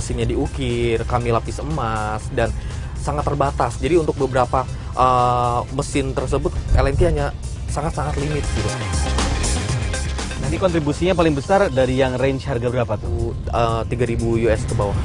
mesinnya diukir, kami lapis emas, dan sangat terbatas. Jadi untuk beberapa mesin tersebut LNK hanya sangat-sangat limit gitu. Nanti kontribusinya paling besar dari yang range harga berapa tuh? 3.000 US ke bawah.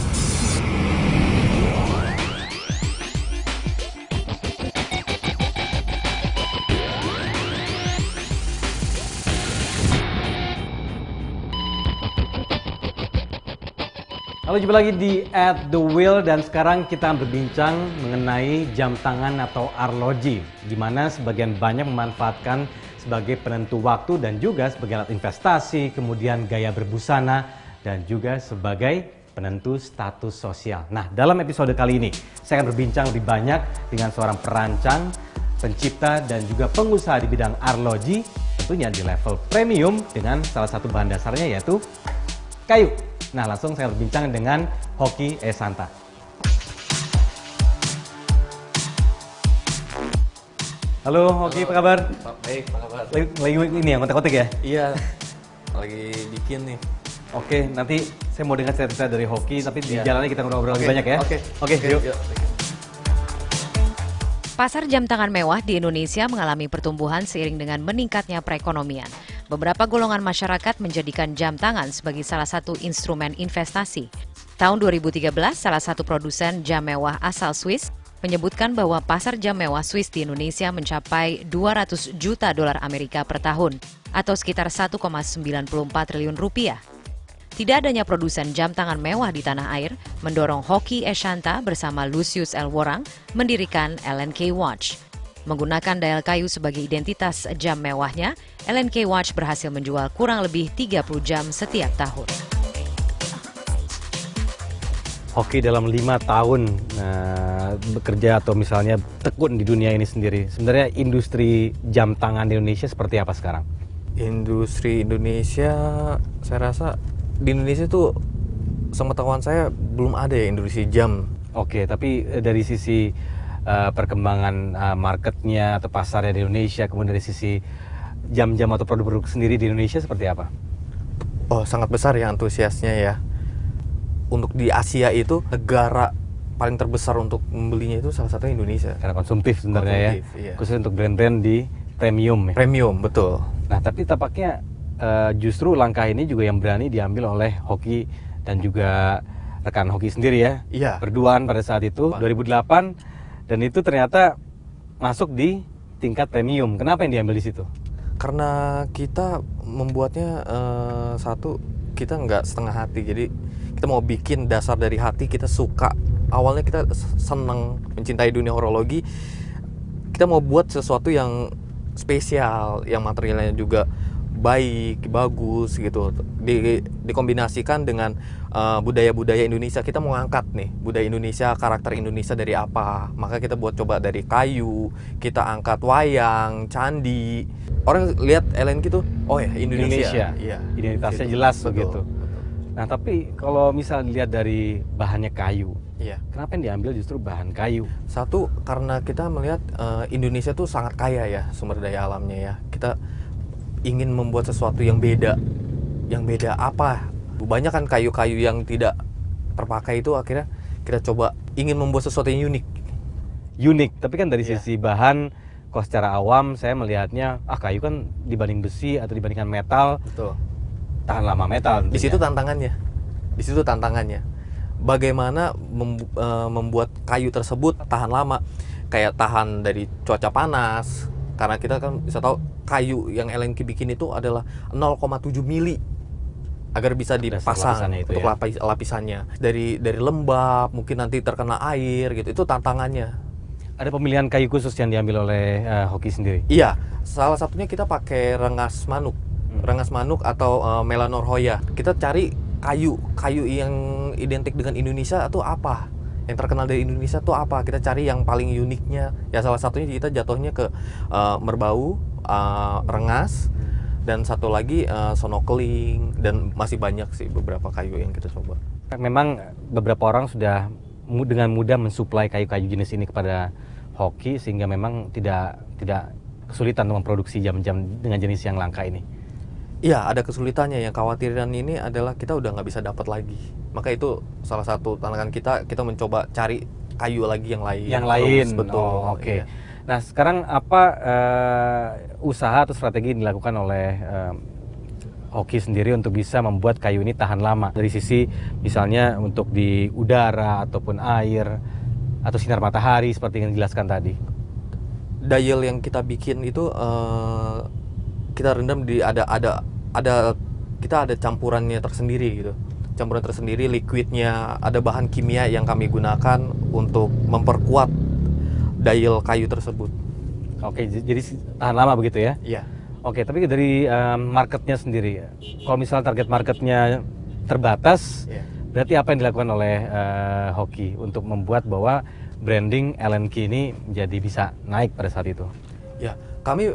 Halo, jumpa lagi di At The Wheel dan sekarang kita berbincang mengenai jam tangan atau arloji, di mana sebagian banyak memanfaatkan sebagai penentu waktu dan juga sebagai alat investasi, kemudian gaya berbusana dan juga sebagai penentu status sosial. Nah, dalam episode kali ini saya akan berbincang lebih banyak dengan seorang perancang, pencipta dan juga pengusaha di bidang arloji, tentunya di level premium dengan salah satu bahan dasarnya yaitu kayu. Nah, langsung saya berbincang dengan Hoki Ehsanta. Halo Hoki, apa kabar? Baik, apa kabar? Lagi ini ya, kontak-kontak ya? Iya, lagi bikin nih. Oke, nanti saya mau dengar cerita dari Hoki, tapi di Iya. jalannya kita ngobrol lebih banyak ya? Oke, yuk. Pasar jam tangan mewah di Indonesia mengalami pertumbuhan seiring dengan meningkatnya perekonomian. Beberapa golongan masyarakat menjadikan jam tangan sebagai salah satu instrumen investasi. Tahun 2013, salah satu produsen jam mewah asal Swiss menyebutkan bahwa pasar jam mewah Swiss di Indonesia mencapai 200 juta dolar Amerika per tahun, atau sekitar 1,94 triliun rupiah. Tidak adanya produsen jam tangan mewah di tanah air mendorong Hoki Ehsanta bersama Lucius L. Worang mendirikan LNK Watch. Menggunakan dial kayu sebagai identitas jam mewahnya, LNK Watch berhasil menjual kurang lebih 30 jam setiap tahun. Hoki dalam 5 tahun bekerja atau misalnya tekun di dunia ini sendiri, sebenarnya industri jam tangan di Indonesia seperti apa sekarang? Industri Indonesia, saya rasa di Indonesia tuh sepengetahuan saya belum ada ya industri jam. Oke, tapi dari sisi perkembangan marketnya atau pasarnya di Indonesia, kemudian dari sisi jam-jam atau produk-produk sendiri di Indonesia seperti apa? Oh, sangat besar ya antusiasnya ya. Untuk di Asia itu negara paling terbesar untuk membelinya itu salah satunya Indonesia. Karena konsumtif sebenarnya ya, Iya. khususnya untuk brand-brand di premium ya. Premium, betul. Nah, tapi tampaknya justru langkah ini juga yang berani diambil oleh Hoki dan juga rekan Hoki sendiri ya. Iya. Berduaan pada saat itu 2008 dan itu ternyata masuk di tingkat premium. Kenapa yang diambil di situ? Karena kita membuatnya satu, kita nggak setengah hati. Jadi kita mau bikin dasar dari hati, kita suka. Awalnya kita senang mencintai dunia horologi. Kita mau buat sesuatu yang spesial, yang materialnya juga baik, bagus gitu, dikombinasikan dengan budaya-budaya Indonesia. Kita mau angkat nih budaya Indonesia, karakter Indonesia dari apa, maka kita buat coba dari kayu, kita angkat wayang, candi. Orang lihat LNK tuh, oh ya Indonesia. Iya, Identitasnya gitu. jelas Betul. begitu. Nah, tapi kalau misal dilihat dari bahannya kayu, Iya. kenapa yang diambil justru bahan kayu? Satu, karena kita melihat Indonesia tuh sangat kaya ya sumber daya alamnya ya. Kita ingin membuat sesuatu yang beda. Yang beda apa? Banyak kan kayu-kayu yang tidak terpakai itu, akhirnya kita coba ingin membuat sesuatu yang unik. Unik, tapi kan dari Iya. sisi bahan, kalau secara awam saya melihatnya, kayu kan dibanding besi atau dibandingkan metal, Betul. tahan lama metal. Di situ tentunya. tantangannya. Di situ tantangannya. Bagaimana membuat kayu tersebut tahan lama, kayak tahan dari cuaca panas. Karena kita kan bisa tahu kayu yang LNK bikin itu adalah 0,7 mili agar bisa dipasang lapisannya itu untuk ya. lapisannya. Dari lembab, mungkin nanti terkena air gitu. Itu tantangannya. Ada pemilihan kayu khusus yang diambil oleh Hoki sendiri. Iya, salah satunya kita pakai rengas manuk. Rengas manuk atau Melanor hoya. Kita cari kayu yang identik dengan Indonesia itu apa? Yang terkenal dari Indonesia itu apa? Kita cari yang paling uniknya. Ya salah satunya kita jatuhnya ke merbau, rengas, dan satu lagi sonokling, dan masih banyak sih beberapa kayu yang kita coba. Memang beberapa orang sudah dengan mudah mensuplai kayu-kayu jenis ini kepada Hoki sehingga memang tidak kesulitan untuk memproduksi jam-jam dengan jenis yang langka ini. Iya, ada kesulitannya. Yang khawatiran ini adalah kita udah nggak bisa dapat lagi. Maka itu salah satu tantangan kita mencoba cari kayu lagi yang lain. Yang lain, betul. oh, oke. Iya. Nah sekarang apa usaha atau strategi yang dilakukan oleh Hoki sendiri untuk bisa membuat kayu ini tahan lama? Dari sisi misalnya untuk di udara ataupun air atau sinar matahari seperti yang dijelaskan tadi. Dial yang kita bikin itu kita rendam di kita ada campurannya tersendiri gitu. Campuran tersendiri, liquidnya, ada bahan kimia yang kami gunakan untuk memperkuat dial kayu tersebut. Oke, jadi tahan lama begitu ya? Iya. Oke, tapi dari marketnya sendiri, kalau misalnya target marketnya terbatas, Iya. berarti apa yang dilakukan oleh Hoki untuk membuat bahwa branding LNK ini menjadi bisa naik pada saat itu? Ya, kami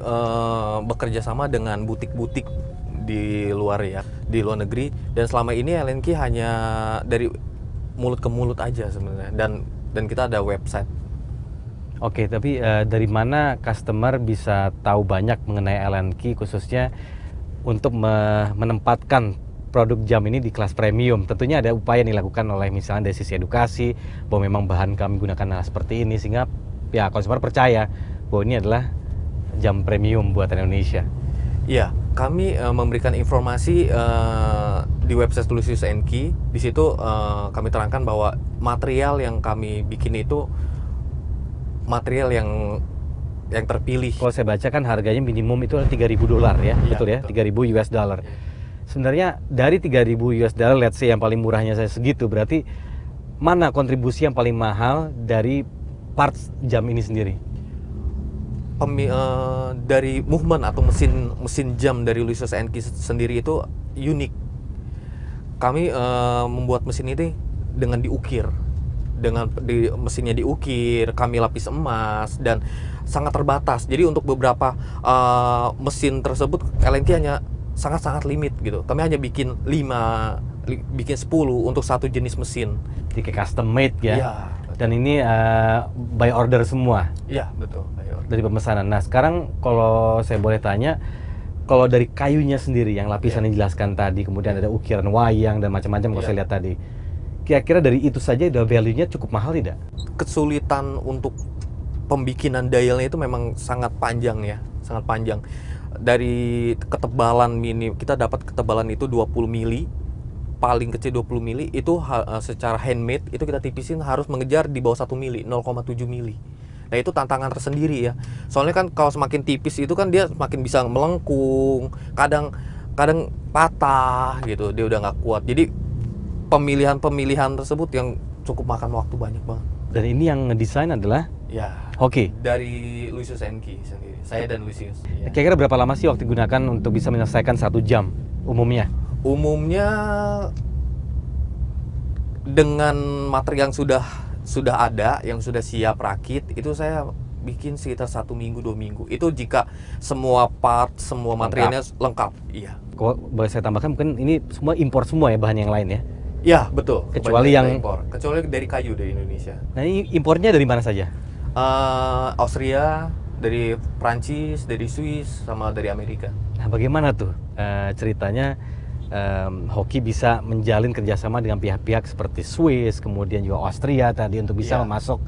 bekerja sama dengan butik-butik di luar ya, di luar negeri, dan selama ini LNK hanya dari mulut ke mulut aja sebenarnya, dan kita ada website. Oke, tapi dari mana customer bisa tahu banyak mengenai LNK khususnya untuk menempatkan produk jam ini di kelas premium? Tentunya ada upaya yang dilakukan oleh misalnya dari sisi edukasi bahwa memang bahan kami gunakan seperti ini sehingga ya konsumer percaya bahwa ini adalah jam premium buatan Indonesia. Iya, kami memberikan informasi di website Lucius NK. Di situ kami terangkan bahwa material yang kami bikin itu material yang terpilih. Kalau saya baca kan harganya minimum itu $3.000 ya, Iya, betul ya, betul. $3.000 US. Sebenarnya dari $3.000 US, let's say yang paling murahnya saya segitu, berarti mana kontribusi yang paling mahal dari parts jam ini sendiri? Dari movement atau mesin jam dari Lucius NK sendiri itu unik. Kami membuat mesin ini dengan diukir, mesinnya diukir, kami lapis emas dan sangat terbatas. Jadi untuk beberapa mesin tersebut LNK hanya sangat limit gitu. Kami hanya bikin 10 untuk satu jenis mesin. Jadi kayak custom made ya. Iya. Dan ini by order semua. Iya, betul. Dari pemesanan. Nah sekarang kalau saya boleh tanya, kalau dari kayunya sendiri yang lapisan yang dijelaskan tadi, kemudian ada ukiran wayang dan macam-macam kalau saya lihat tadi, kira-kira dari itu saja udah value-nya cukup mahal tidak? Kesulitan untuk pembikinan dialnya itu memang sangat panjang ya, sangat panjang. Dari ketebalan kita dapat ketebalan itu 20 mili, paling kecil 20 mili, itu secara handmade itu kita tipisin harus mengejar di bawah 1 mili, 0,7 mili. Nah itu tantangan tersendiri ya. Soalnya kan kalau semakin tipis itu kan dia semakin bisa melengkung, kadang patah gitu, dia udah nggak kuat. Jadi pemilihan tersebut yang cukup makan waktu banyak banget. Dan ini yang ngedesain adalah Ya. Hoki. Dari Lucius NK sendiri. Saya dan Lucius. Ya. Kira-kira berapa lama sih waktu digunakan untuk bisa menyelesaikan 1 jam umumnya? Umumnya dengan material yang sudah ada, yang sudah siap rakit, itu saya bikin sekitar 1 minggu 2 minggu. Itu jika semua part, semua materialnya lengkap. Iya. Kalau boleh saya tambahkan, mungkin ini semua impor semua ya bahan yang lain ya? Ya betul. Kecuali Kebanyakan yang impor. Kecuali dari kayu dari Indonesia. Nah ini impornya dari mana saja? Austria, dari Prancis, dari Swiss, sama dari Amerika. Nah bagaimana tuh ceritanya Hoki bisa menjalin kerjasama dengan pihak-pihak seperti Swiss, kemudian juga Austria tadi untuk bisa memasok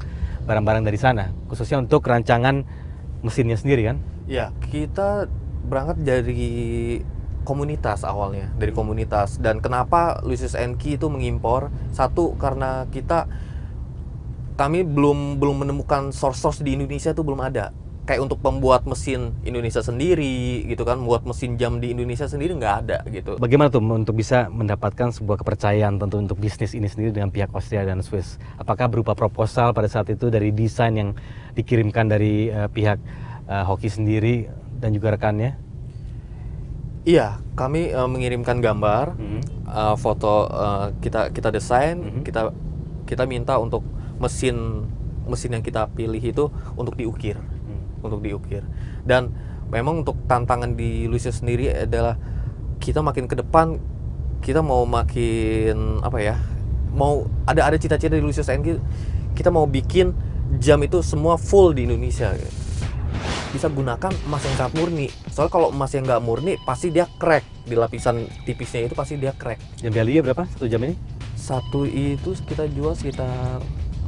barang-barang dari sana, khususnya untuk rancangan mesinnya sendiri kan? Ya, kita berangkat dari komunitas awalnya, dari komunitas. Dan kenapa Lucius NK itu mengimpor? Satu, karena kami belum menemukan source di Indonesia itu belum ada. Kayak untuk pembuat mesin Indonesia sendiri gitu kan, buat mesin jam di Indonesia sendiri nggak ada gitu. Bagaimana tuh untuk bisa mendapatkan sebuah kepercayaan tentu untuk bisnis ini sendiri dengan pihak Austria dan Swiss? Apakah berupa proposal pada saat itu dari desain yang dikirimkan dari pihak Hoki sendiri dan juga rekannya? Iya, kami mengirimkan gambar, foto, kita desain, kita minta untuk mesin yang kita pilih itu untuk diukir. Dan memang untuk tantangan di Lucius sendiri adalah kita makin ke depan kita mau makin mau ada cita-cita di Lucius NK, kita mau bikin jam itu semua full di Indonesia gitu. bisa gunakan emas yang sangat murni. Soalnya kalau emas yang nggak murni pasti dia crack, di lapisan tipisnya itu pasti dia crack. Jam value berapa 1 jam ini? Satu itu kita jual sekitar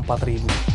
4.000.